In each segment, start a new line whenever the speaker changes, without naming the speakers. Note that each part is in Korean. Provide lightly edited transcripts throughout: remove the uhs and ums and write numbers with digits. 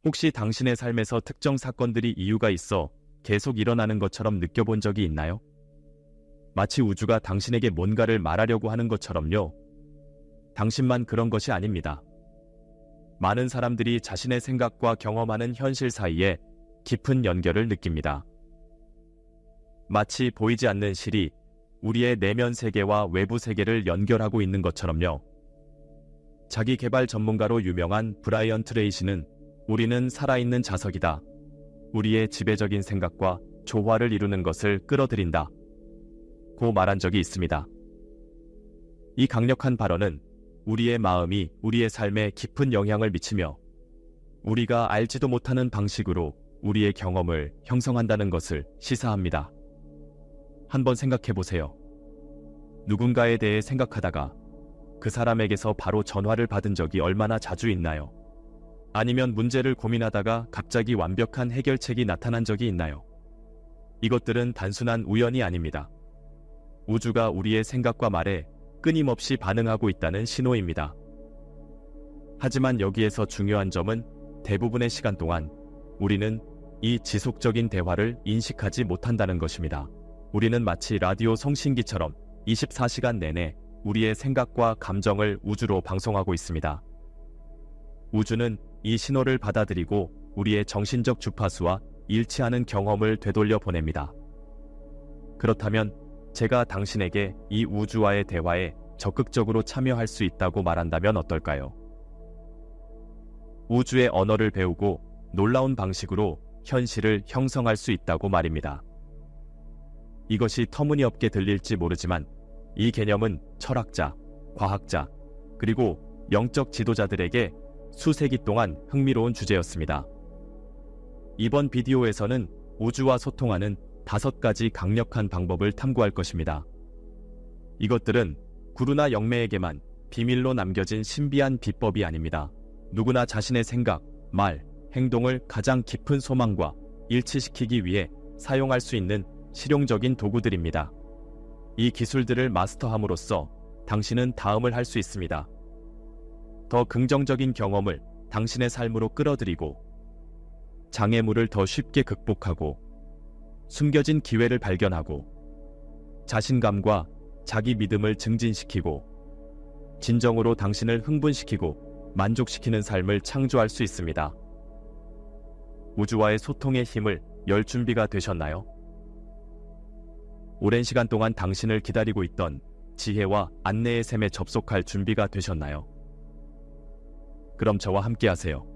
혹시 당신의 삶에서 특정 사건들이 이유가 있어 계속 일어나는 것처럼 느껴본 적이 있나요? 마치 우주가 당신에게 뭔가를 말하려고 하는 것처럼요. 당신만 그런 것이 아닙니다. 많은 사람들이 자신의 생각과 경험하는 현실 사이에 깊은 연결을 느낍니다. 마치 보이지 않는 실이 우리의 내면 세계와 외부 세계를 연결하고 있는 것처럼요. 자기 개발 전문가로 유명한 브라이언 트레이시는 우리는 살아있는 자석이다. 우리의 지배적인 생각과 조화를 이루는 것을 끌어들인다. 고 말한 적이 있습니다. 이 강력한 발언은 우리의 마음이 우리의 삶에 깊은 영향을 미치며 우리가 알지도 못하는 방식으로 우리의 경험을 형성한다는 것을 시사합니다. 한번 생각해 보세요. 누군가에 대해 생각하다가 그 사람에게서 바로 전화를 받은 적이 얼마나 자주 있나요? 아니면 문제를 고민하다가 갑자기 완벽한 해결책이 나타난 적이 있나요? 이것들은 단순한 우연이 아닙니다. 우주가 우리의 생각과 말에 끊임없이 반응하고 있다는 신호입니다. 하지만 여기에서 중요한 점은 대부분의 시간 동안 우리는 이 지속적인 대화를 인식하지 못한다는 것입니다. 우리는 마치 라디오 송신기처럼 24시간 내내 우리의 생각과 감정을 우주로 방송하고 있습니다. 우주는 이 신호를 받아들이고 우리의 정신적 주파수와 일치하는 경험을 되돌려 보냅니다. 그렇다면 제가 당신에게 이 우주와의 대화에 적극적으로 참여할 수 있다고 말한다면 어떨까요? 우주의 언어를 배우고 놀라운 방식으로 현실을 형성할 수 있다고 말입니다. 이것이 터무니없게 들릴지 모르지만 이 개념은 철학자, 과학자, 그리고 영적 지도자들에게 수세기 동안 흥미로운 주제였습니다. 이번 비디오에서는 우주와 소통하는 5가지 강력한 방법을 탐구할 것입니다. 이것들은 구루나 영매에게만 비밀로 남겨진 신비한 비법이 아닙니다. 누구나 자신의 생각, 말, 행동을 가장 깊은 소망과 일치시키기 위해 사용할 수 있는 실용적인 도구들입니다. 이 기술들을 마스터함으로써 당신은 다음을 할 수 있습니다. 더 긍정적인 경험을 당신의 삶으로 끌어들이고 장애물을 더 쉽게 극복하고 숨겨진 기회를 발견하고 자신감과 자기 믿음을 증진시키고 진정으로 당신을 흥분시키고 만족시키는 삶을 창조할 수 있습니다. 우주와의 소통의 힘을 열 준비가 되셨나요? 오랜 시간 동안 당신을 기다리고 있던 지혜와 안내의 샘에 접속할 준비가 되셨나요? 그럼 저와 함께 하세요.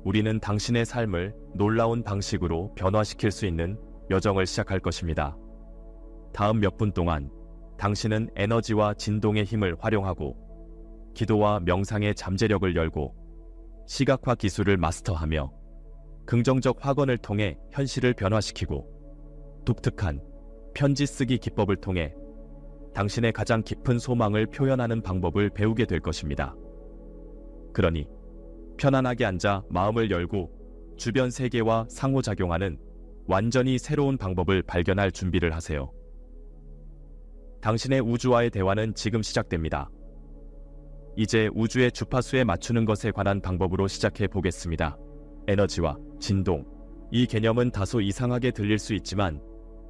우리는 당신의 삶을 놀라운 방식으로 변화시킬 수 있는 여정을 시작할 것입니다. 다음 몇 분 동안 당신은 에너지와 진동의 힘을 활용하고 기도와 명상의 잠재력을 열고 시각화 기술을 마스터하며 긍정적 확언을 통해 현실을 변화시키고 독특한 편지 쓰기 기법을 통해 당신의 가장 깊은 소망을 표현하는 방법을 배우게 될 것입니다. 그러니 편안하게 앉아 마음을 열고 주변 세계와 상호작용하는 완전히 새로운 방법을 발견할 준비를 하세요. 당신의 우주와의 대화는 지금 시작됩니다. 이제 우주의 주파수에 맞추는 것에 관한 방법으로 시작해 보겠습니다. 에너지와 진동. 이 개념은 다소 이상하게 들릴 수 있지만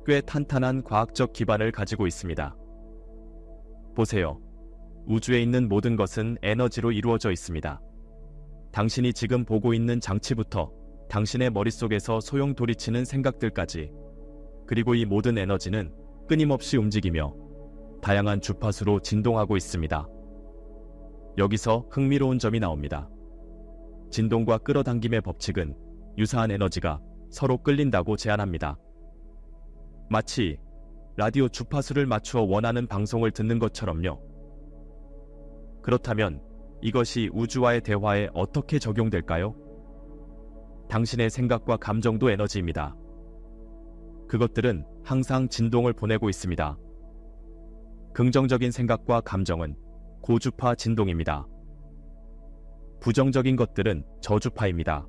꽤 탄탄한 과학적 기반을 가지고 있습니다. 보세요. 우주에 있는 모든 것은 에너지로 이루어져 있습니다. 당신이 지금 보고 있는 장치부터 당신의 머릿속에서 소용돌이치는 생각들까지, 그리고 이 모든 에너지는 끊임없이 움직이며 다양한 주파수로 진동하고 있습니다. 여기서 흥미로운 점이 나옵니다. 진동과 끌어당김의 법칙은 유사한 에너지가 서로 끌린다고 제안합니다. 마치 라디오 주파수를 맞추어 원하는 방송을 듣는 것처럼요. 그렇다면 이것이 우주와의 대화에 어떻게 적용될까요? 당신의 생각과 감정도 에너지입니다. 그것들은 항상 진동을 보내고 있습니다. 긍정적인 생각과 감정은 고주파 진동입니다. 부정적인 것들은 저주파입니다.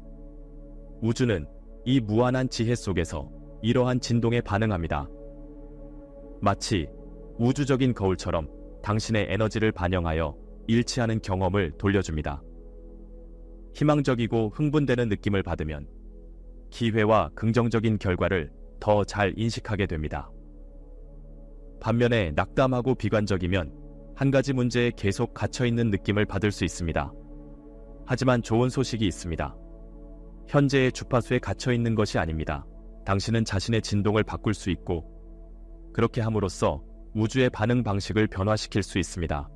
우주는 이 무한한 지혜 속에서 이러한 진동에 반응합니다. 마치 우주적인 거울처럼 당신의 에너지를 반영하여 일치하는 경험을 돌려줍니다. 희망적이고 흥분되는 느낌을 받으면 기회와 긍정적인 결과를 더 잘 인식하게 됩니다. 반면에 낙담하고 비관적이면 한 가지 문제에 계속 갇혀있는 느낌을 받을 수 있습니다. 하지만 좋은 소식이 있습니다. 현재의 주파수에 갇혀있는 것이 아닙니다. 당신은 자신의 진동을 바꿀 수 있고 그렇게 함으로써 우주의 반응 방식을 변화시킬 수 있습니다.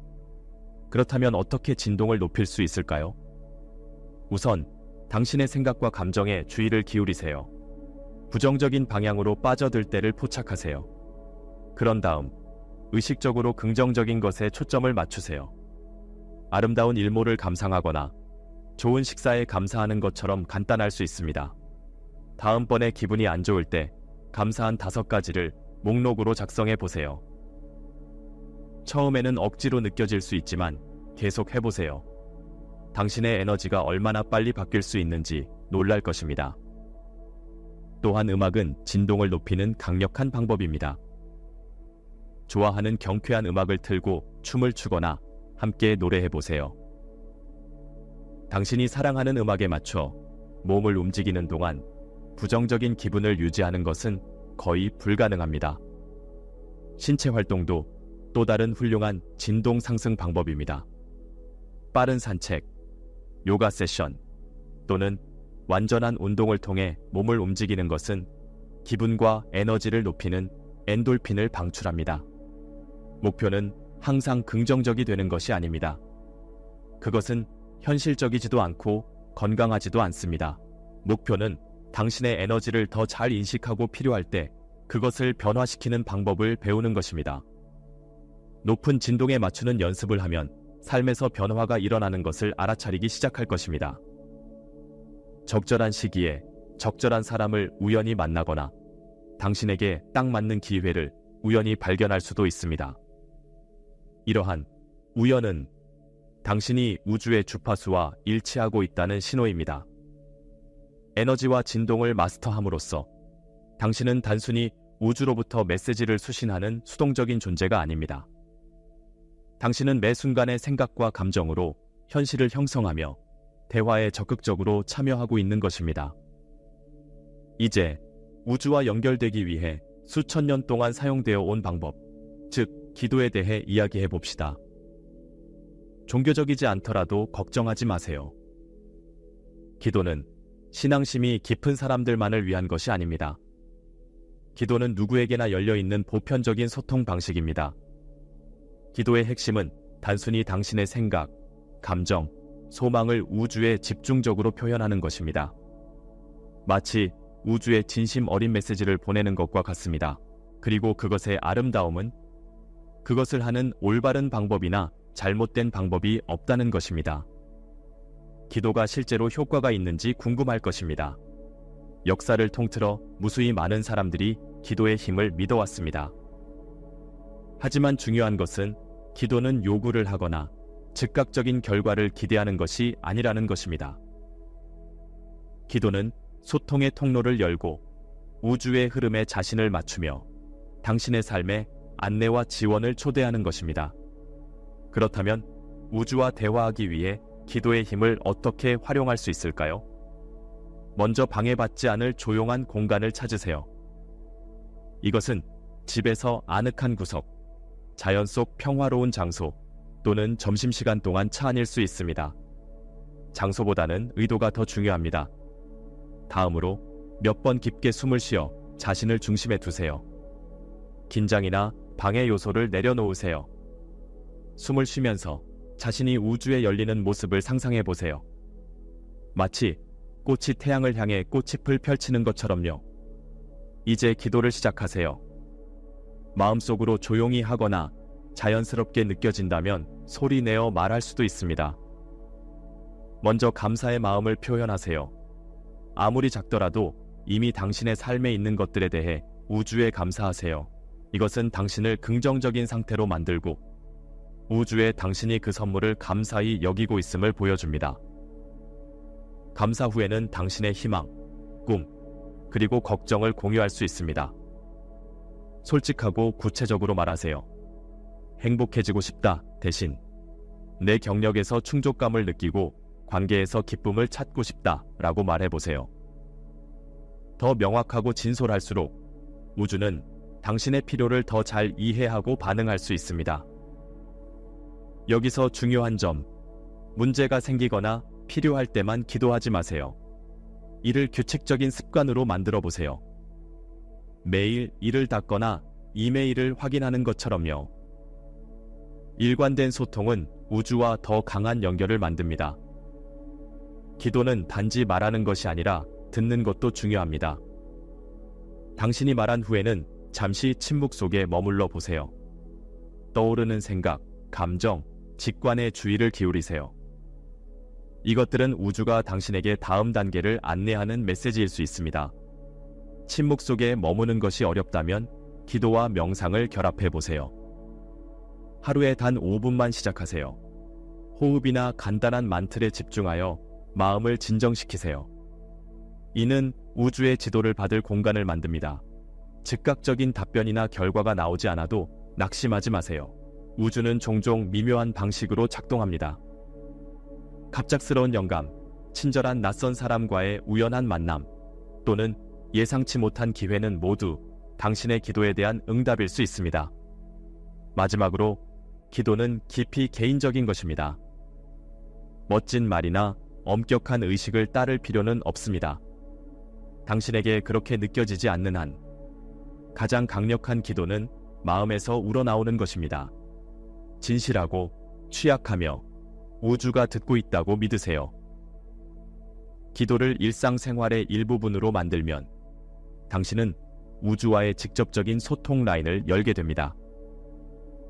그렇다면 어떻게 진동을 높일 수 있을까요? 우선 당신의 생각과 감정에 주의를 기울이세요. 부정적인 방향으로 빠져들 때를 포착하세요. 그런 다음 의식적으로 긍정적인 것에 초점을 맞추세요. 아름다운 일몰을 감상하거나 좋은 식사에 감사하는 것처럼 간단할 수 있습니다. 다음번에 기분이 안 좋을 때 감사한 5가지를 목록으로 작성해 보세요. 처음에는 억지로 느껴질 수 있지만 계속 해보세요. 당신의 에너지가 얼마나 빨리 바뀔 수 있는지 놀랄 것입니다. 또한 음악은 진동을 높이는 강력한 방법입니다. 좋아하는 경쾌한 음악을 틀고 춤을 추거나 함께 노래해보세요. 당신이 사랑하는 음악에 맞춰 몸을 움직이는 동안 부정적인 기분을 유지하는 것은 거의 불가능합니다. 신체 활동도 또 다른 훌륭한 진동 상승 방법입니다. 빠른 산책, 요가 세션 또는 완전한 운동을 통해 몸을 움직이는 것은 기분과 에너지를 높이는 엔돌핀을 방출합니다. 목표는 항상 긍정적이 되는 것이 아닙니다. 그것은 현실적이지도 않고 건강하지도 않습니다. 목표는 당신의 에너지를 더 잘 인식하고 필요할 때 그것을 변화시키는 방법을 배우는 것입니다. 높은 진동에 맞추는 연습을 하면 삶에서 변화가 일어나는 것을 알아차리기 시작할 것입니다. 적절한 시기에 적절한 사람을 우연히 만나거나 당신에게 딱 맞는 기회를 우연히 발견할 수도 있습니다. 이러한 우연은 당신이 우주의 주파수와 일치하고 있다는 신호입니다. 에너지와 진동을 마스터함으로써 당신은 단순히 우주로부터 메시지를 수신하는 수동적인 존재가 아닙니다. 당신은 매 순간의 생각과 감정으로 현실을 형성하며 대화에 적극적으로 참여하고 있는 것입니다. 이제 우주와 연결되기 위해 수천 년 동안 사용되어 온 방법, 즉 기도에 대해 이야기해 봅시다. 종교적이지 않더라도 걱정하지 마세요. 기도는 신앙심이 깊은 사람들만을 위한 것이 아닙니다. 기도는 누구에게나 열려있는 보편적인 소통 방식입니다. 기도의 핵심은 단순히 당신의 생각, 감정, 소망을 우주에 집중적으로 표현하는 것입니다. 마치 우주에 진심 어린 메시지를 보내는 것과 같습니다. 그리고 그것의 아름다움은 그것을 하는 올바른 방법이나 잘못된 방법이 없다는 것입니다. 기도가 실제로 효과가 있는지 궁금할 것입니다. 역사를 통틀어 무수히 많은 사람들이 기도의 힘을 믿어왔습니다. 하지만 중요한 것은 기도는 요구를 하거나 즉각적인 결과를 기대하는 것이 아니라는 것입니다. 기도는 소통의 통로를 열고 우주의 흐름에 자신을 맞추며 당신의 삶에 안내와 지원을 초대하는 것입니다. 그렇다면 우주와 대화하기 위해 기도의 힘을 어떻게 활용할 수 있을까요? 먼저 방해받지 않을 조용한 공간을 찾으세요. 이것은 집에서 아늑한 구석, 자연 속 평화로운 장소 또는 점심시간 동안 차 안일 수 있습니다. 장소보다는 의도가 더 중요합니다. 다음으로 몇 번 깊게 숨을 쉬어 자신을 중심에 두세요. 긴장이나 방해 요소를 내려놓으세요. 숨을 쉬면서 자신이 우주에 열리는 모습을 상상해 보세요. 마치 꽃이 태양을 향해 꽃잎을 펼치는 것처럼요. 이제 기도를 시작하세요. 마음속으로 조용히 하거나 자연스럽게 느껴진다면 소리 내어 말할 수도 있습니다. 먼저 감사의 마음을 표현하세요. 아무리 작더라도 이미 당신의 삶에 있는 것들에 대해 우주에 감사하세요. 이것은 당신을 긍정적인 상태로 만들고 우주에 당신이 그 선물을 감사히 여기고 있음을 보여줍니다. 감사 후에는 당신의 희망, 꿈, 그리고 걱정을 공유할 수 있습니다. 솔직하고 구체적으로 말하세요. 행복해지고 싶다 대신 내 경력에서 충족감을 느끼고 관계에서 기쁨을 찾고 싶다라고 말해보세요. 더 명확하고 진솔할수록 우주는 당신의 필요를 더 잘 이해하고 반응할 수 있습니다. 여기서 중요한 점, 문제가 생기거나 필요할 때만 기도하지 마세요. 이를 규칙적인 습관으로 만들어 보세요. 매일 이를 닦거나 이메일을 확인하는 것처럼요. 일관된 소통은 우주와 더 강한 연결을 만듭니다. 기도는 단지 말하는 것이 아니라 듣는 것도 중요합니다. 당신이 말한 후에는 잠시 침묵 속에 머물러 보세요. 떠오르는 생각, 감정, 직관에 주의를 기울이세요. 이것들은 우주가 당신에게 다음 단계를 안내하는 메시지일 수 있습니다. 침묵 속에 머무는 것이 어렵다면 기도와 명상을 결합해 보세요. 하루에 단 5분만 시작하세요. 호흡이나 간단한 만틀에 집중하여 마음을 진정시키세요. 이는 우주의 지도를 받을 공간을 만듭니다. 즉각적인 답변이나 결과가 나오지 않아도 낙심하지 마세요. 우주는 종종 미묘한 방식으로 작동합니다. 갑작스러운 영감, 친절한 낯선 사람과의 우연한 만남, 또는 예상치 못한 기회는 모두 당신의 기도에 대한 응답일 수 있습니다. 마지막으로, 기도는 깊이 개인적인 것입니다. 멋진 말이나 엄격한 의식을 따를 필요는 없습니다. 당신에게 그렇게 느껴지지 않는 한, 가장 강력한 기도는 마음에서 우러나오는 것입니다. 진실하고 취약하며 우주가 듣고 있다고 믿으세요. 기도를 일상생활의 일부분으로 만들면 당신은 우주와의 직접적인 소통 라인을 열게 됩니다.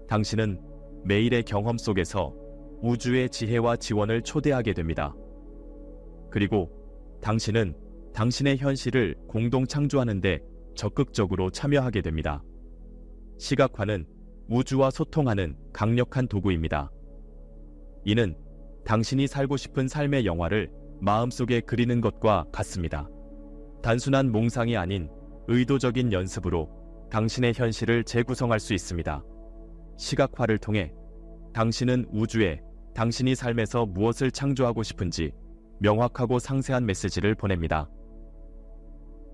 당신은 매일의 경험 속에서 우주의 지혜와 지원을 초대하게 됩니다. 그리고 당신은 당신의 현실을 공동 창조하는 데 적극적으로 참여하게 됩니다. 시각화는 우주와 소통하는 강력한 도구입니다. 이는 당신이 살고 싶은 삶의 영화를 마음속에 그리는 것과 같습니다. 단순한 몽상이 아닌 의도적인 연습으로 당신의 현실을 재구성할 수 있습니다. 시각화를 통해 당신은 우주에 당신이 삶에서 무엇을 창조하고 싶은지 명확하고 상세한 메시지를 보냅니다.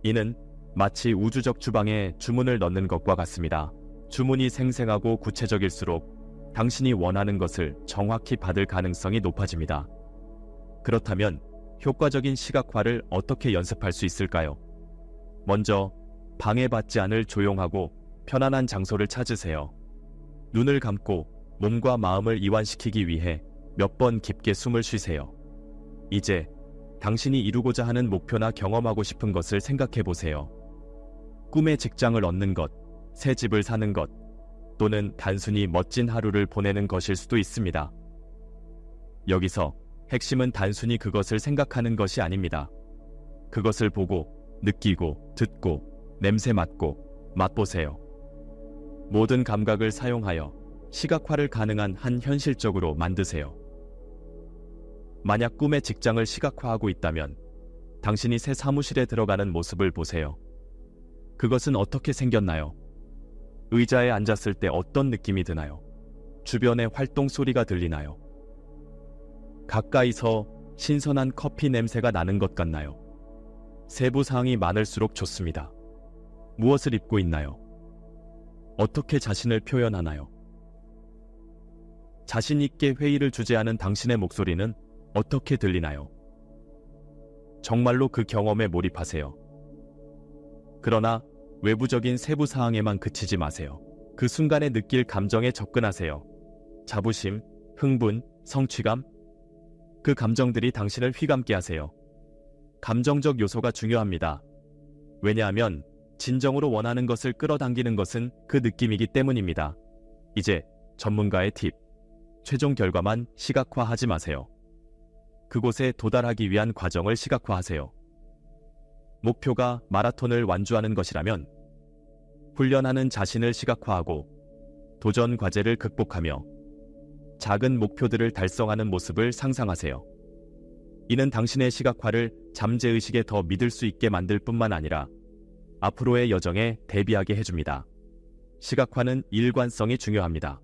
이는 마치 우주적 주방에 주문을 넣는 것과 같습니다. 주문이 생생하고 구체적일수록 당신이 원하는 것을 정확히 받을 가능성이 높아집니다. 그렇다면 효과적인 시각화를 어떻게 연습할 수 있을까요? 먼저 방해받지 않을 조용하고 편안한 장소를 찾으세요. 눈을 감고 몸과 마음을 이완시키기 위해 몇 번 깊게 숨을 쉬세요. 이제 당신이 이루고자 하는 목표나 경험하고 싶은 것을 생각해 보세요. 꿈의 직장을 얻는 것, 새 집을 사는 것, 또는 단순히 멋진 하루를 보내는 것일 수도 있습니다. 여기서 핵심은 단순히 그것을 생각하는 것이 아닙니다. 그것을 보고, 느끼고, 듣고, 냄새 맡고, 맛보세요. 모든 감각을 사용하여 시각화를 가능한 한 현실적으로 만드세요. 만약 꿈의 직장을 시각화하고 있다면 당신이 새 사무실에 들어가는 모습을 보세요. 그것은 어떻게 생겼나요? 의자에 앉았을 때 어떤 느낌이 드나요? 주변의 활동 소리가 들리나요? 가까이서 신선한 커피 냄새가 나는 것 같나요? 세부 사항이 많을수록 좋습니다. 무엇을 입고 있나요? 어떻게 자신을 표현하나요? 자신 있게 회의를 주재하는 당신의 목소리는 어떻게 들리나요? 정말로 그 경험에 몰입하세요. 그러나 외부적인 세부 사항에만 그치지 마세요. 그 순간에 느낄 감정에 접근하세요. 자부심, 흥분, 성취감, 그 감정들이 당신을 휘감게 하세요. 감정적 요소가 중요합니다. 왜냐하면 진정으로 원하는 것을 끌어당기는 것은 그 느낌이기 때문입니다. 이제 전문가의 팁, 최종 결과만 시각화하지 마세요. 그곳에 도달하기 위한 과정을 시각화하세요. 목표가 마라톤을 완주하는 것이라면 훈련하는 자신을 시각화하고 도전 과제를 극복하며 작은 목표들을 달성하는 모습을 상상하세요. 이는 당신의 시각화를 잠재의식에 더 믿을 수 있게 만들 뿐만 아니라 앞으로의 여정에 대비하게 해줍니다. 시각화는 일관성이 중요합니다.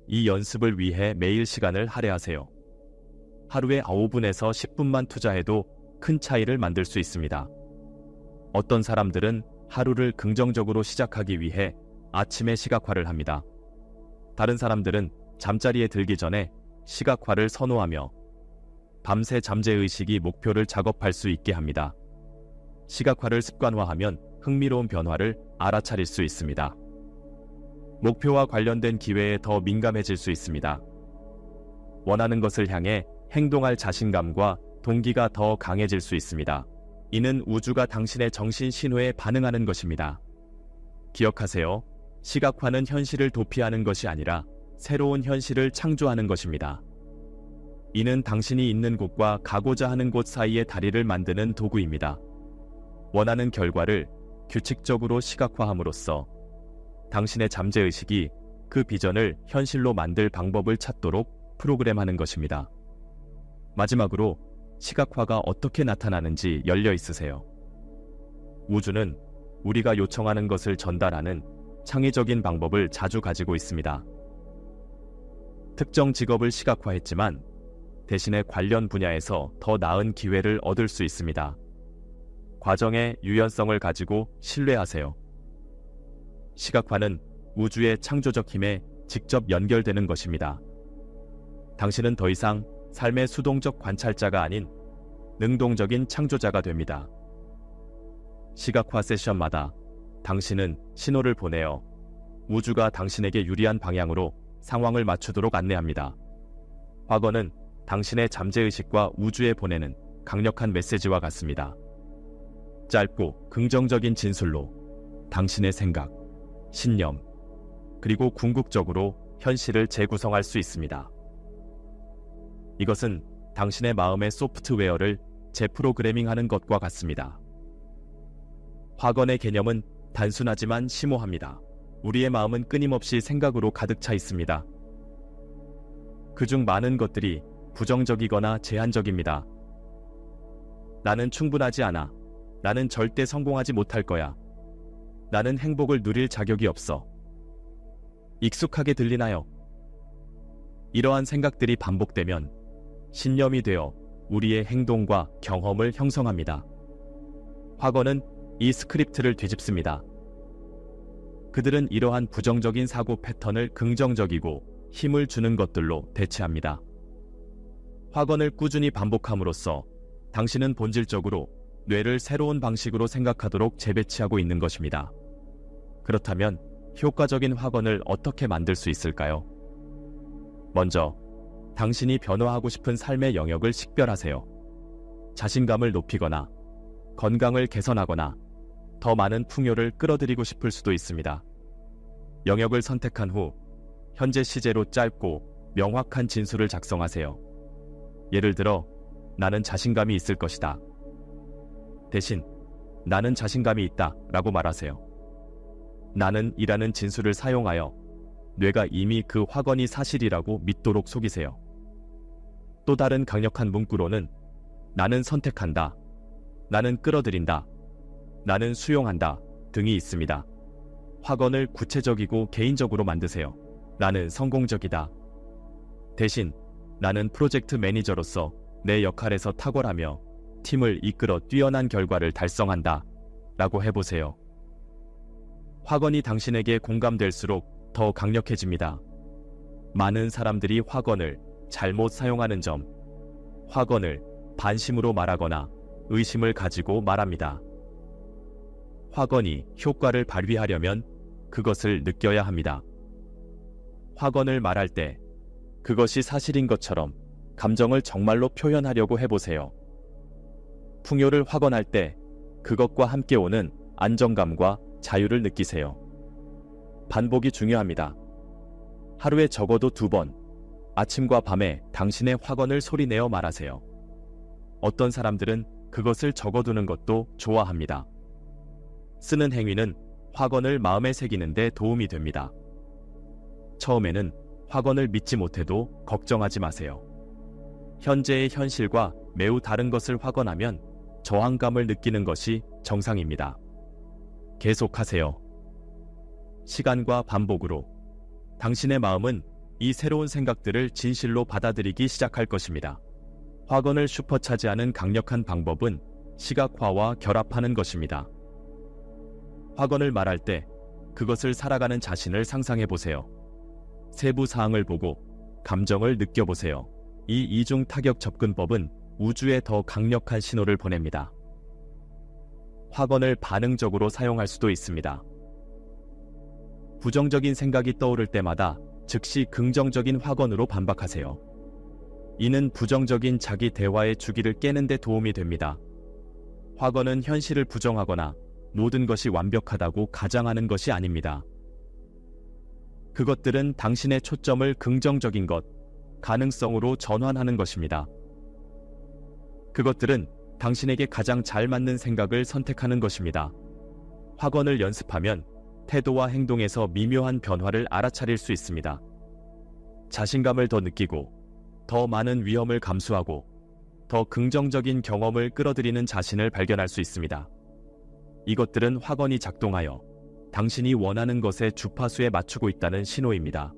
이 연습을 위해 매일 시간을 할애하세요. 하루에 5분에서 10분만 투자해도 큰 차이를 만들 수 있습니다. 어떤 사람들은 하루를 긍정적으로 시작하기 위해 아침에 시각화를 합니다. 다른 사람들은 잠자리에 들기 전에 시각화를 선호하며 밤새 잠재의식이 목표를 작업할 수 있게 합니다. 시각화를 습관화하면 흥미로운 변화를 알아차릴 수 있습니다. 목표와 관련된 기회에 더 민감해질 수 있습니다. 원하는 것을 향해 행동할 자신감과 동기가 더 강해질 수 있습니다. 이는 우주가 당신의 정신 신호에 반응하는 것입니다. 기억하세요. 시각화는 현실을 도피하는 것이 아니라 새로운 현실을 창조하는 것입니다. 이는 당신이 있는 곳과 가고자 하는 곳 사이의 다리를 만드는 도구입니다. 원하는 결과를 규칙적으로 시각화함으로써 당신의 잠재의식이 그 비전을 현실로 만들 방법을 찾도록 프로그램하는 것입니다. 마지막으로 시각화가 어떻게 나타나는지 열려 있으세요. 우주는 우리가 요청하는 것을 전달하는 창의적인 방법을 자주 가지고 있습니다. 특정 직업을 시각화했지만 대신에 관련 분야에서 더 나은 기회를 얻을 수 있습니다. 과정의 유연성을 가지고 신뢰하세요. 시각화는 우주의 창조적 힘에 직접 연결되는 것입니다. 당신은 더 이상 삶의 수동적 관찰자가 아닌 능동적인 창조자가 됩니다. 시각화 세션마다 당신은 신호를 보내어 우주가 당신에게 유리한 방향으로 상황을 맞추도록 안내합니다. 과거는 당신의 잠재의식과 우주에 보내는 강력한 메시지와 같습니다. 짧고 긍정적인 진술로 당신의 생각, 신념, 그리고 궁극적으로 현실을 재구성할 수 있습니다. 이것은 당신의 마음의 소프트웨어를 재프로그래밍하는 것과 같습니다. 확언의 개념은 단순하지만 심오합니다. 우리의 마음은 끊임없이 생각으로 가득 차 있습니다. 그중 많은 것들이 부정적이거나 제한적입니다. 나는 충분하지 않아. 나는 절대 성공하지 못할 거야. 나는 행복을 누릴 자격이 없어. 익숙하게 들리나요? 이러한 생각들이 반복되면 신념이 되어 우리의 행동과 경험을 형성합니다. 확언은 이 스크립트를 뒤집습니다. 그들은 이러한 부정적인 사고 패턴을 긍정적이고 힘을 주는 것들로 대체합니다. 확언을 꾸준히 반복함으로써 당신은 본질적으로 뇌를 새로운 방식으로 생각하도록 재배치하고 있는 것입니다. 그렇다면 효과적인 확언을 어떻게 만들 수 있을까요? 먼저, 당신이 변화하고 싶은 삶의 영역을 식별하세요. 자신감을 높이거나 건강을 개선하거나 더 많은 풍요를 끌어들이고 싶을 수도 있습니다. 영역을 선택한 후 현재 시제로 짧고 명확한 진술을 작성하세요. 예를 들어, 나는 자신감이 있을 것이다. 대신 나는 자신감이 있다 라고 말하세요. 나는 이라는 진술을 사용하여 뇌가 이미 그 확언이 사실이라고 믿도록 속이세요. 또 다른 강력한 문구로는 나는 선택한다, 나는 끌어들인다, 나는 수용한다 등이 있습니다. 확언을 구체적이고 개인적으로 만드세요. 나는 성공적이다. 대신 나는 프로젝트 매니저로서 내 역할에서 탁월하며 팀을 이끌어 뛰어난 결과를 달성한다 라고 해보세요. 확언이 당신에게 공감될수록 더 강력해집니다. 많은 사람들이 확언을 잘못 사용하는 점, 확언을 반심으로 말하거나 의심을 가지고 말합니다. 확언이 효과를 발휘하려면 그것을 느껴야 합니다. 확언을 말할 때 그것이 사실인 것처럼 감정을 정말로 표현하려고 해보세요. 풍요를 확언할 때 그것과 함께 오는 안정감과 자유를 느끼세요. 반복이 중요합니다. 하루에 적어도 2번, 아침과 밤에 당신의 확언을 소리내어 말하세요. 어떤 사람들은 그것을 적어두는 것도 좋아합니다. 쓰는 행위는 확언을 마음에 새기는 데 도움이 됩니다. 처음에는 확언을 믿지 못해도 걱정하지 마세요. 현재의 현실과 매우 다른 것을 확언하면 저항감을 느끼는 것이 정상입니다. 계속하세요. 시간과 반복으로 당신의 마음은 이 새로운 생각들을 진실로 받아들이기 시작할 것입니다. 확언을 슈퍼차지하는 강력한 방법은 시각화와 결합하는 것입니다. 확언을 말할 때 그것을 살아가는 자신을 상상해 보세요. 세부 사항을 보고 감정을 느껴보세요. 이 이중 타격 접근법은 우주에 더 강력한 신호를 보냅니다. 확언을 반응적으로 사용할 수도 있습니다. 부정적인 생각이 떠오를 때마다 즉시 긍정적인 확언으로 반박하세요. 이는 부정적인 자기 대화의 주기를 깨는 데 도움이 됩니다. 확언은 현실을 부정하거나 모든 것이 완벽하다고 가장하는 것이 아닙니다. 그것들은 당신의 초점을 긍정적인 것, 가능성으로 전환하는 것입니다. 그것들은 당신에게 가장 잘 맞는 생각을 선택하는 것입니다. 확언을 연습하면 태도와 행동에서 미묘한 변화를 알아차릴 수 있습니다. 자신감을 더 느끼고 더 많은 위험을 감수하고 더 긍정적인 경험을 끌어들이는 자신을 발견할 수 있습니다. 이것들은 확언이 작동하여 당신이 원하는 것의 주파수에 맞추고 있다는 신호입니다.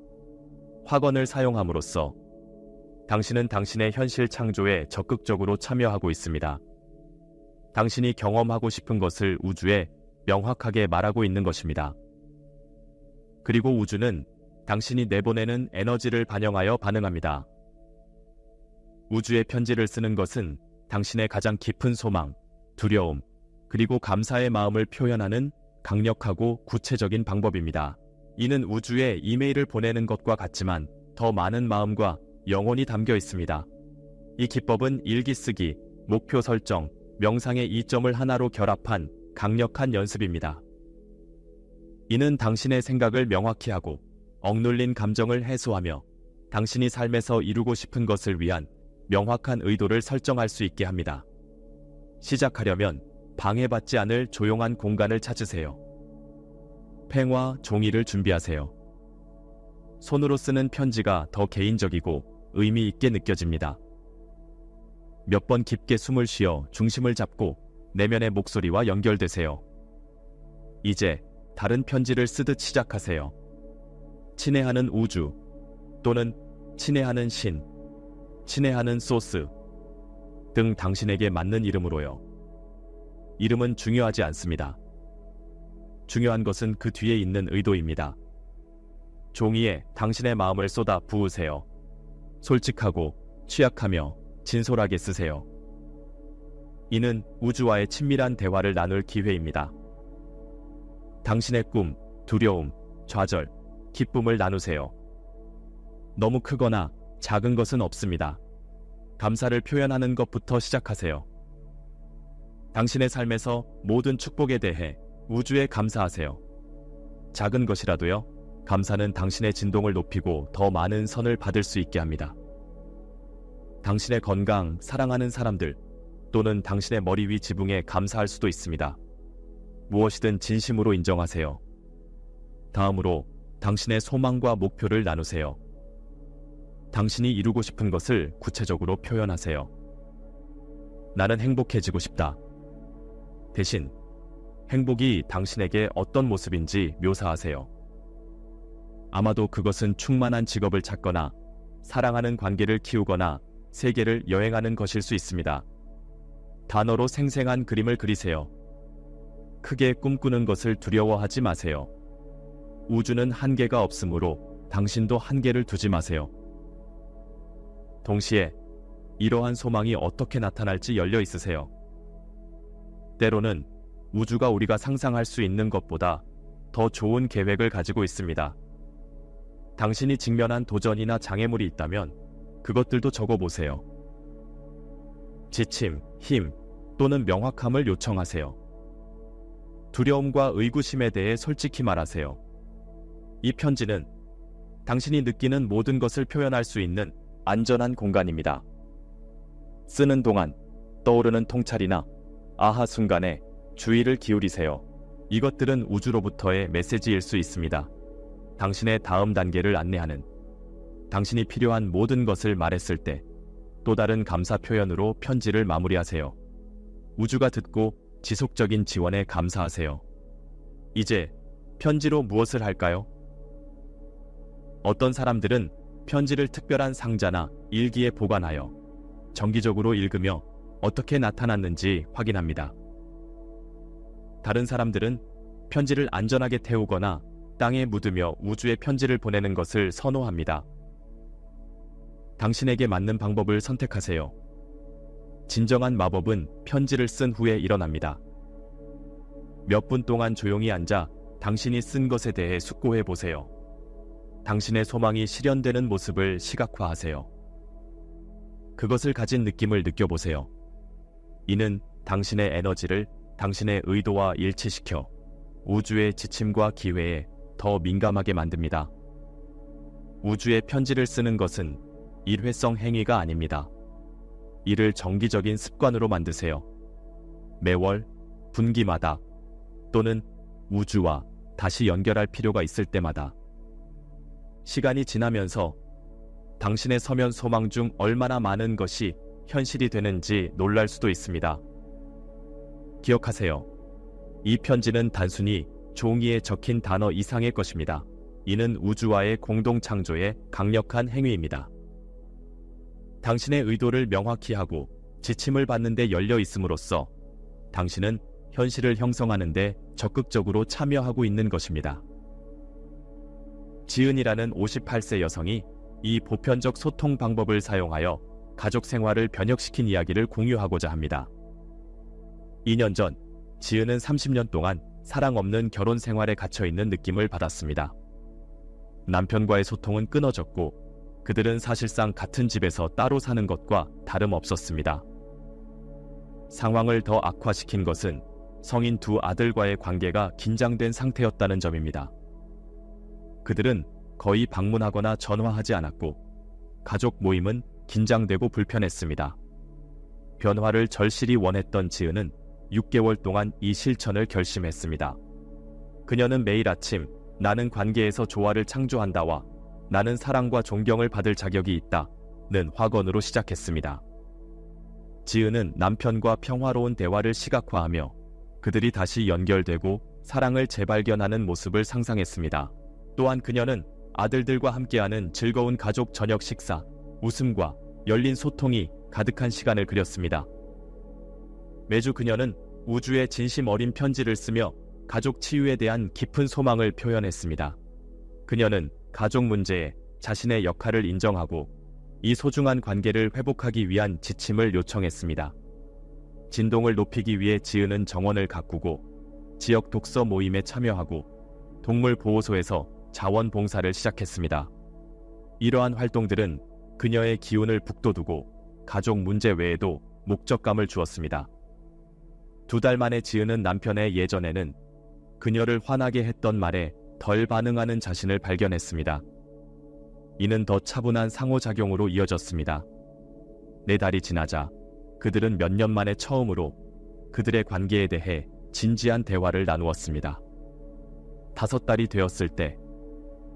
확언을 사용함으로써 당신은 당신의 현실 창조에 적극적으로 참여하고 있습니다. 당신이 경험하고 싶은 것을 우주에 명확하게 말하고 있는 것입니다. 그리고 우주는 당신이 내보내는 에너지를 반영하여 반응합니다. 우주에 편지를 쓰는 것은 당신의 가장 깊은 소망, 두려움, 그리고 감사의 마음을 표현하는 강력하고 구체적인 방법입니다. 이는 우주에 이메일을 보내는 것과 같지만 더 많은 마음과 영혼이 담겨 있습니다. 이 기법은 일기 쓰기, 목표 설정, 명상의 이점을 하나로 결합한 강력한 연습입니다. 이는 당신의 생각을 명확히 하고 억눌린 감정을 해소하며 당신이 삶에서 이루고 싶은 것을 위한 명확한 의도를 설정할 수 있게 합니다. 시작하려면 방해받지 않을 조용한 공간을 찾으세요. 펜과 종이를 준비하세요. 손으로 쓰는 편지가 더 개인적이고 의미 있게 느껴집니다. 몇 번 깊게 숨을 쉬어 중심을 잡고 내면의 목소리와 연결되세요. 이제 다른 편지를 쓰듯 시작하세요. 친애하는 우주 또는 친애하는 신, 친애하는 소스 등 당신에게 맞는 이름으로요. 이름은 중요하지 않습니다. 중요한 것은 그 뒤에 있는 의도입니다. 종이에 당신의 마음을 쏟아 부으세요. 솔직하고 취약하며 진솔하게 쓰세요. 이는 우주와의 친밀한 대화를 나눌 기회입니다. 당신의 꿈, 두려움, 좌절, 기쁨을 나누세요. 너무 크거나 작은 것은 없습니다. 감사를 표현하는 것부터 시작하세요. 당신의 삶에서 모든 축복에 대해 우주에 감사하세요. 작은 것이라도요. 감사는 당신의 진동을 높이고 더 많은 선을 받을 수 있게 합니다. 당신의 건강, 사랑하는 사람들 또는 당신의 머리 위 지붕에 감사할 수도 있습니다. 무엇이든 진심으로 인정하세요. 다음으로 당신의 소망과 목표를 나누세요. 당신이 이루고 싶은 것을 구체적으로 표현하세요. 나는 행복해지고 싶다. 대신 행복이 당신에게 어떤 모습인지 묘사하세요. 아마도 그것은 충만한 직업을 찾거나 사랑하는 관계를 키우거나 세계를 여행하는 것일 수 있습니다. 단어로 생생한 그림을 그리세요. 크게 꿈꾸는 것을 두려워하지 마세요. 우주는 한계가 없으므로 당신도 한계를 두지 마세요. 동시에 이러한 소망이 어떻게 나타날지 열려 있으세요. 때로는 우주가 우리가 상상할 수 있는 것보다 더 좋은 계획을 가지고 있습니다. 당신이 직면한 도전이나 장애물이 있다면 그것들도 적어보세요. 지침, 힘 또는 명확함을 요청하세요. 두려움과 의구심에 대해 솔직히 말하세요. 이 편지는 당신이 느끼는 모든 것을 표현할 수 있는 안전한 공간입니다. 쓰는 동안 떠오르는 통찰이나 아하 순간에 주의를 기울이세요. 이것들은 우주로부터의 메시지일 수 있습니다. 당신의 다음 단계를 안내하는, 당신이 필요한 모든 것을 말했을 때 또 다른 감사 표현으로 편지를 마무리하세요. 우주가 듣고 지속적인 지원에 감사하세요. 이제 편지로 무엇을 할까요? 어떤 사람들은 편지를 특별한 상자나 일기에 보관하여 정기적으로 읽으며 어떻게 나타났는지 확인합니다. 다른 사람들은 편지를 안전하게 태우거나 땅에 묻으며 우주에 편지를 보내는 것을 선호합니다. 당신에게 맞는 방법을 선택하세요. 진정한 마법은 편지를 쓴 후에 일어납니다. 몇 분 동안 조용히 앉아 당신이 쓴 것에 대해 숙고해 보세요. 당신의 소망이 실현되는 모습을 시각화하세요. 그것을 가진 느낌을 느껴보세요. 이는 당신의 에너지를 당신의 의도와 일치시켜 우주의 지침과 기회에 더 민감하게 만듭니다. 우주에 편지를 쓰는 것은 일회성 행위가 아닙니다. 이를 정기적인 습관으로 만드세요. 매월, 분기마다 또는 우주와 다시 연결할 필요가 있을 때마다. 시간이 지나면서 당신의 서면 소망 중 얼마나 많은 것이 현실이 되는지 놀랄 수도 있습니다. 기억하세요. 이 편지는 단순히 종이에 적힌 단어 이상의 것입니다. 이는 우주와의 공동 창조의 강력한 행위입니다. 당신의 의도를 명확히 하고 지침을 받는 데 열려 있음으로써 당신은 현실을 형성하는 데 적극적으로 참여하고 있는 것입니다. 지은이라는 58세 여성이 이 보편적 소통 방법을 사용하여 가족 생활을 변혁시킨 이야기를 공유하고자 합니다. 2년 전 지은은 30년 동안 사랑 없는 결혼 생활에 갇혀있는 느낌을 받았습니다. 남편과의 소통은 끊어졌고 그들은 사실상 같은 집에서 따로 사는 것과 다름없었습니다. 상황을 더 악화시킨 것은 성인 두 아들과의 관계가 긴장된 상태였다는 점입니다. 그들은 거의 방문하거나 전화하지 않았고 가족 모임은 긴장되고 불편했습니다. 변화를 절실히 원했던 지은은 6개월 동안 이 실천을 결심했습니다. 그녀는 매일 아침 나는 관계에서 조화를 창조한다와 나는 사랑과 존경을 받을 자격이 있다는 화건으로 시작했습니다. 지은은 남편과 평화로운 대화를 시각화하며 그들이 다시 연결되고 사랑을 재발견하는 모습을 상상했습니다. 또한 그녀는 아들들과 함께하는 즐거운 가족 저녁 식사, 웃음과 열린 소통이 가득한 시간을 그렸습니다. 매주 그녀는 우주에 진심 어린 편지를 쓰며 가족 치유에 대한 깊은 소망을 표현했습니다. 그녀는 가족 문제에 자신의 역할을 인정하고 이 소중한 관계를 회복하기 위한 지침을 요청했습니다. 진동을 높이기 위해 지은은 정원을 가꾸고 지역 독서 모임에 참여하고 동물 보호소에서 자원봉사를 시작했습니다. 이러한 활동들은 그녀의 기운을 북돋우고 가족 문제 외에도 목적감을 주었습니다. 2달 만에 지은은 남편의 예전에는 그녀를 화나게 했던 말에 덜 반응하는 자신을 발견했습니다. 이는 더 차분한 상호작용으로 이어졌습니다. 4달이 지나자 그들은 몇 년 만에 처음으로 그들의 관계에 대해 진지한 대화를 나누었습니다. 5달이 되었을 때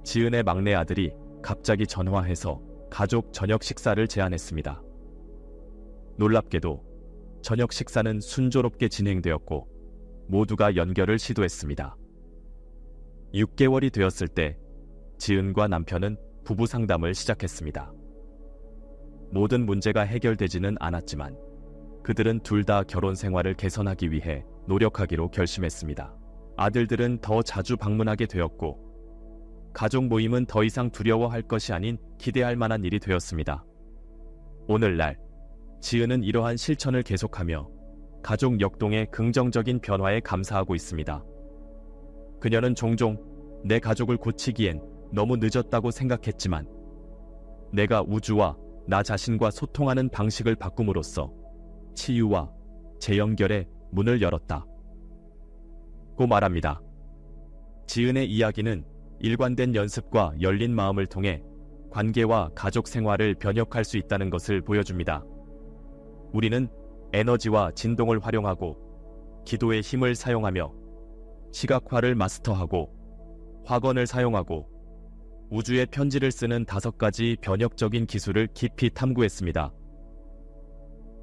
지은의 막내 아들이 갑자기 전화해서 가족 저녁 식사를 제안했습니다. 놀랍게도 저녁 식사는 순조롭게 진행되었고 모두가 연결을 시도했습니다. 6개월이 되었을 때 지은과 남편은 부부 상담을 시작했습니다. 모든 문제가 해결되지는 않았지만 그들은 둘 다 결혼 생활을 개선하기 위해 노력하기로 결심했습니다. 아들들은 더 자주 방문하게 되었고 가족 모임은 더 이상 두려워할 것이 아닌 기대할 만한 일이 되었습니다. 오늘날 지은은 이러한 실천을 계속하며 가족 역동의 긍정적인 변화에 감사하고 있습니다. 그녀는 종종 내 가족을 고치기엔 너무 늦었다고 생각했지만 내가 우주와 나 자신과 소통하는 방식을 바꿈으로써 치유와 재연결의 문을 열었다 고 말합니다. 지은의 이야기는 일관된 연습과 열린 마음을 통해 관계와 가족 생활을 변혁할 수 있다는 것을 보여줍니다. 우리는 에너지와 진동을 활용하고 기도의 힘을 사용하며 시각화를 마스터하고 화건을 사용하고 우주에 편지를 쓰는 5가지 변혁적인 기술을 깊이 탐구했습니다.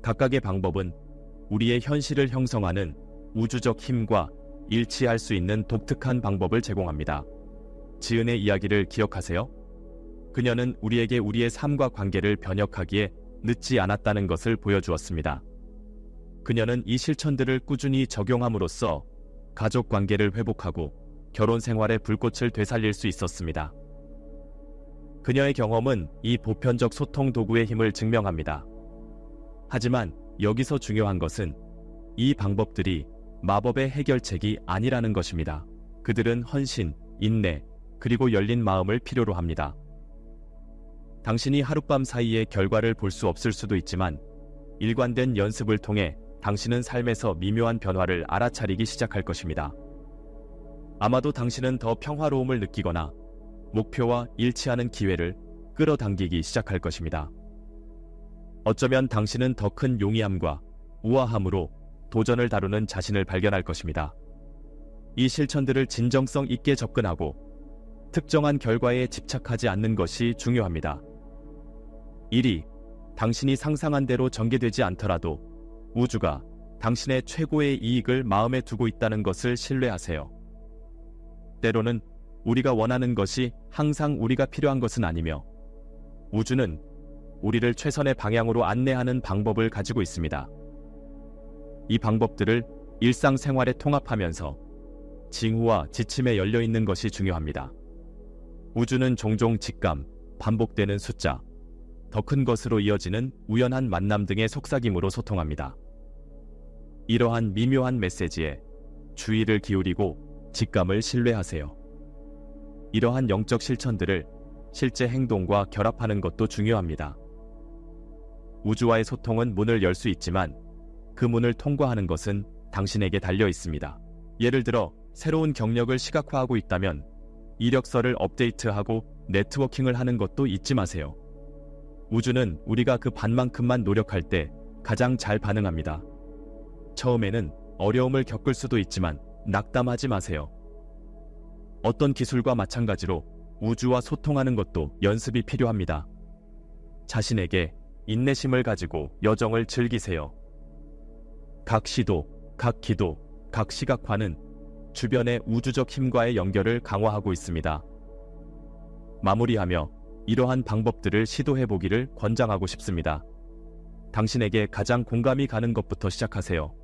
각각의 방법은 우리의 현실을 형성하는 우주적 힘과 일치할 수 있는 독특한 방법을 제공합니다. 지은의 이야기를 기억하세요? 그녀는 우리에게 우리의 삶과 관계를 변혁하기에 늦지 않았다는 것을 보여주었습니다. 그녀는 이 실천들을 꾸준히 적용함으로써 가족 관계를 회복하고 결혼 생활의 불꽃을 되살릴 수 있었습니다. 그녀의 경험은 이 보편적 소통 도구의 힘을 증명합니다. 하지만 여기서 중요한 것은 이 방법들이 마법의 해결책이 아니라는 것입니다. 그들은 헌신, 인내, 그리고 열린 마음을 필요로 합니다. 당신이 하룻밤 사이에 결과를 볼 수 없을 수도 있지만 일관된 연습을 통해 당신은 삶에서 미묘한 변화를 알아차리기 시작할 것입니다. 아마도 당신은 더 평화로움을 느끼거나 목표와 일치하는 기회를 끌어당기기 시작할 것입니다. 어쩌면 당신은 더 큰 용이함과 우아함으로 도전을 다루는 자신을 발견할 것입니다. 이 실천들을 진정성 있게 접근하고 특정한 결과에 집착하지 않는 것이 중요합니다. 1위, 당신이 상상한 대로 전개되지 않더라도 우주가 당신의 최고의 이익을 마음에 두고 있다는 것을 신뢰하세요. 때로는 우리가 원하는 것이 항상 우리가 필요한 것은 아니며 우주는 우리를 최선의 방향으로 안내하는 방법을 가지고 있습니다. 이 방법들을 일상생활에 통합하면서 징후와 지침에 열려있는 것이 중요합니다. 우주는 종종 직감, 반복되는 숫자, 더 큰 것으로 이어지는 우연한 만남 등의 속삭임으로 소통합니다. 이러한 미묘한 메시지에 주의를 기울이고 직감을 신뢰하세요. 이러한 영적 실천들을 실제 행동과 결합하는 것도 중요합니다. 우주와의 소통은 문을 열 수 있지만 그 문을 통과하는 것은 당신에게 달려 있습니다. 예를 들어 새로운 경력을 시각화하고 있다면 이력서를 업데이트하고 네트워킹을 하는 것도 잊지 마세요. 우주는 우리가 그 반만큼만 노력할 때 가장 잘 반응합니다. 처음에는 어려움을 겪을 수도 있지만 낙담하지 마세요. 어떤 기술과 마찬가지로 우주와 소통하는 것도 연습이 필요합니다. 자신에게 인내심을 가지고 여정을 즐기세요. 각 시도, 각 기도, 각 시각화는 주변의 우주적 힘과의 연결을 강화하고 있습니다. 마무리하며 이러한 방법들을 시도해보기를 권장하고 싶습니다. 당신에게 가장 공감이 가는 것부터 시작하세요.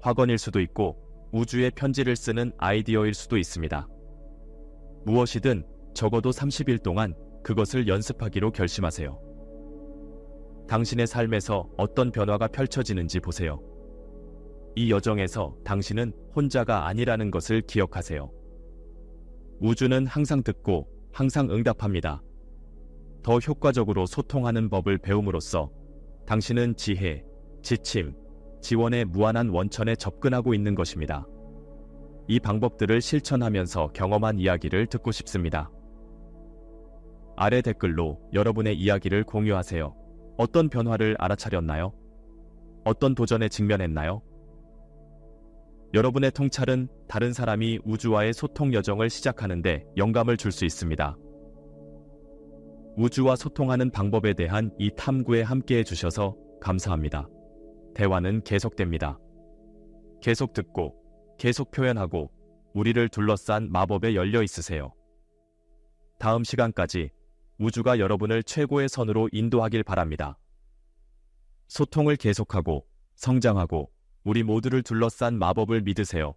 학원일 수도 있고 우주에 편지를 쓰는 아이디어일 수도 있습니다. 무엇이든 적어도 30일 동안 그것을 연습하기로 결심하세요. 당신의 삶에서 어떤 변화가 펼쳐지는지 보세요. 이 여정에서 당신은 혼자가 아니라는 것을 기억하세요. 우주는 항상 듣고 항상 응답합니다. 더 효과적으로 소통하는 법을 배움으로써 당신은 지혜, 지침, 지원의 무한한 원천에 접근하고 있는 것입니다. 이 방법들을 실천하면서 경험한 이야기를 듣고 싶습니다. 아래 댓글로 여러분의 이야기를 공유하세요. 어떤 변화를 알아차렸나요? 어떤 도전에 직면했나요? 여러분의 통찰은 다른 사람이 우주와의 소통 여정을 시작하는데 영감을 줄 수 있습니다. 우주와 소통하는 방법에 대한 이 탐구에 함께해 주셔서 감사합니다. 대화는 계속됩니다. 계속 듣고, 계속 표현하고, 우리를 둘러싼 마법에 열려 있으세요. 다음 시간까지 우주가 여러분을 최고의 선으로 인도하길 바랍니다. 소통을 계속하고, 성장하고, 우리 모두를 둘러싼 마법을 믿으세요.